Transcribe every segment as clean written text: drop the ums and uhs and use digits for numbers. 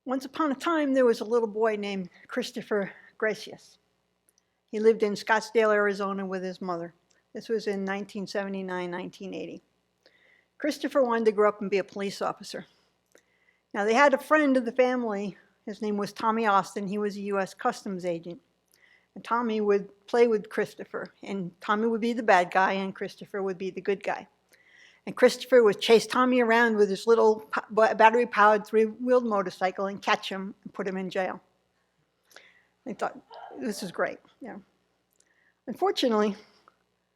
Once upon a time, there was a little boy named Christopher Gracious. He lived in Scottsdale, Arizona with his mother. This was in 1979, 1980. Christopher wanted to grow up and be a police officer. Now, they had a friend of the family. His name was Tommy Austin. He was a U.S. Customs agent. And Tommy would play with Christopher. And Tommy would be the bad guy, and Christopher would be the good guy. And Christopher would chase Tommy around with his little battery-powered three-wheeled motorcycle and catch him and put him in jail. They thought, this is great. Yeah. Unfortunately,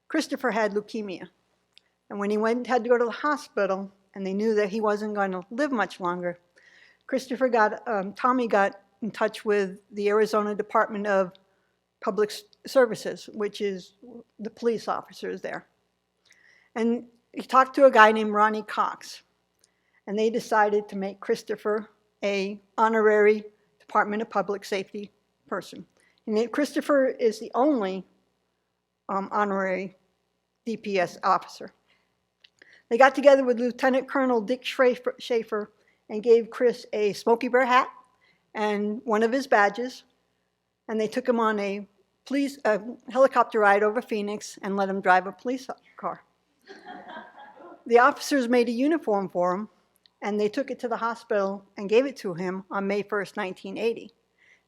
Christopher had leukemia. And when he had to go to the hospital, and they knew that he wasn't going to live much longer, Tommy got in touch with the Arizona Department of Public Services, which is the police officers there. And he talked to a guy named Ronnie Cox, and they decided to make Christopher an honorary Department of Public Safety person. And Christopher is the only honorary DPS officer. They got together with Lieutenant Colonel Dick Schaefer and gave Chris a Smokey Bear hat and one of his badges, and they took him on a helicopter ride over Phoenix and let him drive a police car. The officers made a uniform for him, and they took it to the hospital and gave it to him on May 1st, 1980.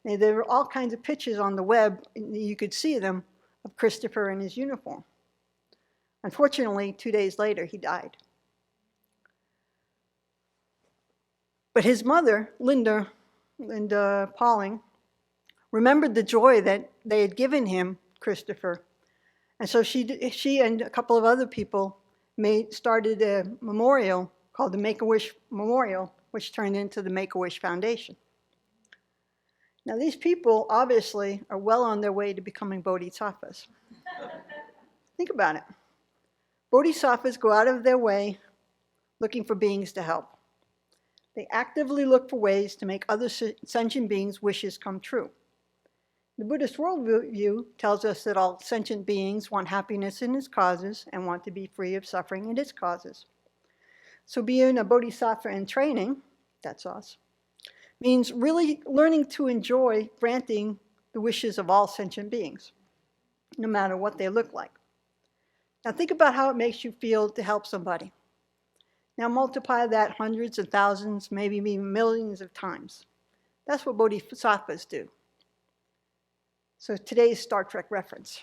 Now, there were all kinds of pictures on the web, you could see them, of Christopher in his uniform. Unfortunately, 2 days later, he died. But his mother, Linda Pauling, remembered the joy that they had given him, Christopher. And so she and a couple of other people started a memorial called the Make-A-Wish Memorial, which turned into the Make-A-Wish Foundation. Now, these people obviously are well on their way to becoming bodhisattvas. Think about it. Bodhisattvas go out of their way looking for beings to help. They actively look for ways to make other sentient beings' wishes come true. The Buddhist worldview tells us that all sentient beings want happiness in its causes and want to be free of suffering in its causes. So being a bodhisattva in training, that's us, means really learning to enjoy granting the wishes of all sentient beings, no matter what they look like. Now think about how it makes you feel to help somebody. Now multiply that hundreds of thousands, maybe even millions of times. That's what bodhisattvas do. So today's Star Trek reference.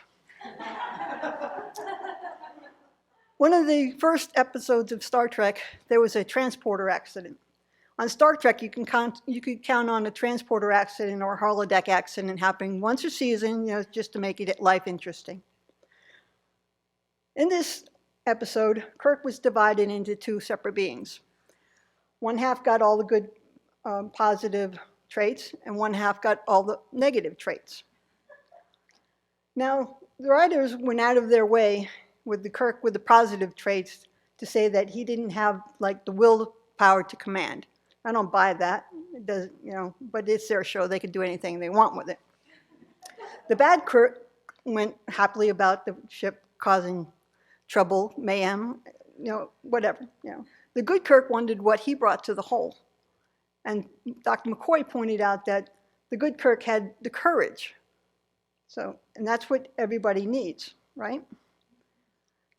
One of the first episodes of Star Trek, there was a transporter accident. On Star Trek, you could count on a transporter accident or a holodeck accident happening once a season, just to make life interesting. In this episode, Kirk was divided into two separate beings. One half got all the good, positive traits, and one half got all the negative traits. Now, the writers went out of their way with the Kirk with the positive traits to say that he didn't have the willpower to command. I don't buy that. It doesn't, but it's their show. They can do anything they want with it. The bad Kirk went happily about the ship causing trouble, mayhem, whatever. The good Kirk wondered what he brought to the whole. And Dr. McCoy pointed out that the good Kirk had the courage. And that's what everybody needs, right?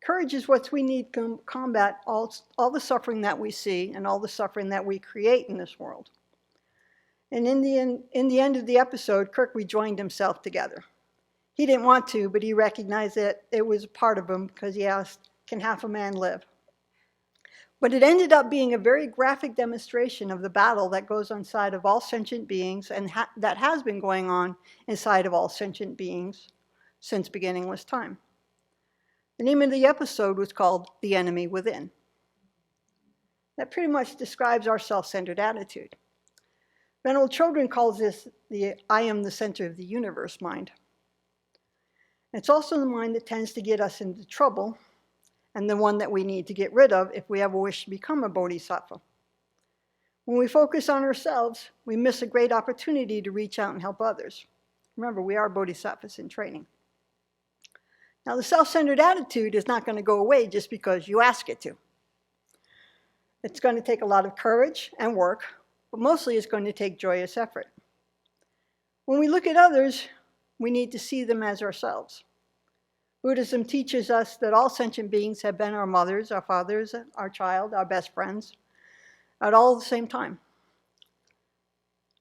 Courage is what we need to combat all the suffering that we see and all the suffering that we create in this world. And in the end of the episode, Kirk rejoined himself together. He didn't want to, but he recognized that it was a part of him because he asked, can half a man live? But it ended up being a very graphic demonstration of the battle that goes on inside of all sentient beings and that has been going on inside of all sentient beings since beginningless time. The name of the episode was called The Enemy Within. That pretty much describes our self-centered attitude. Venerable Children calls this the I am the center of the universe mind. It's also the mind that tends to get us into trouble and the one that we need to get rid of if we ever wish to become a bodhisattva. When we focus on ourselves, we miss a great opportunity to reach out and help others. Remember, we are bodhisattvas in training. Now, the self-centered attitude is not going to go away just because you ask it to. It's going to take a lot of courage and work, but mostly it's going to take joyous effort. When we look at others, we need to see them as ourselves. Buddhism teaches us that all sentient beings have been our mothers, our fathers, our child, our best friends, at all the same time.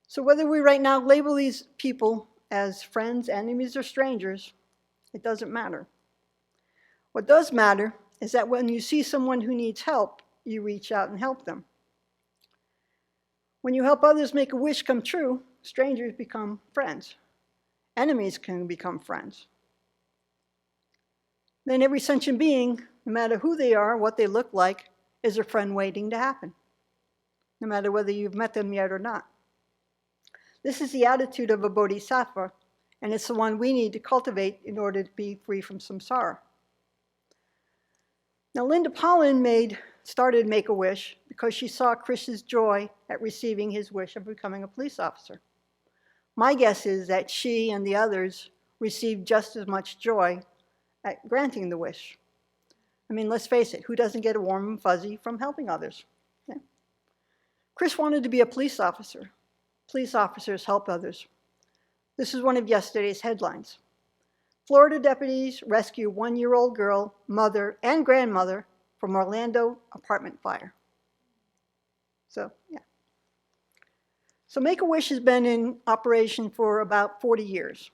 So whether we right now label these people as friends, enemies, or strangers, it doesn't matter. What does matter is that when you see someone who needs help, you reach out and help them. When you help others make a wish come true, strangers become friends. Enemies can become friends. Then every sentient being, no matter who they are, what they look like, is a friend waiting to happen, no matter whether you've met them yet or not. This is the attitude of a bodhisattva, and it's the one we need to cultivate in order to be free from samsara. Now, Linda Pollen started Make-A-Wish because she saw Chris's joy at receiving his wish of becoming a police officer. My guess is that she and the others received just as much joy at granting the wish. I mean, let's face it, who doesn't get a warm and fuzzy from helping others? Yeah. Chris wanted to be a police officer. Police officers help others. This is one of yesterday's headlines. Florida deputies rescue 1-year-old girl, mother, and grandmother from Orlando apartment fire. So, yeah. So Make-A-Wish has been in operation for about 40 years.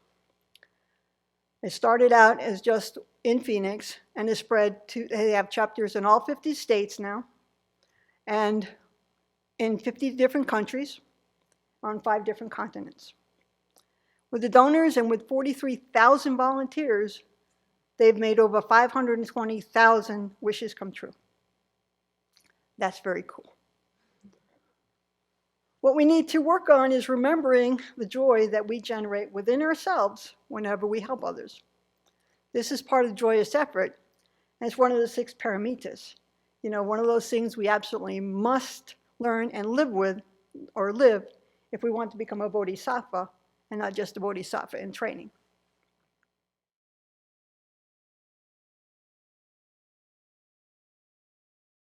It started out as just in Phoenix and has spread to, they have chapters in all 50 states now and in 50 different countries on 5 different continents. With the donors and with 43,000 volunteers, they've made over 520,000 wishes come true. That's very cool. What we need to work on is remembering the joy that we generate within ourselves whenever we help others. This is part of joyous effort, and it's one of the 6 paramitas. You know, one of those things we absolutely must learn and live with, or live, if we want to become a bodhisattva, and not just a bodhisattva in training.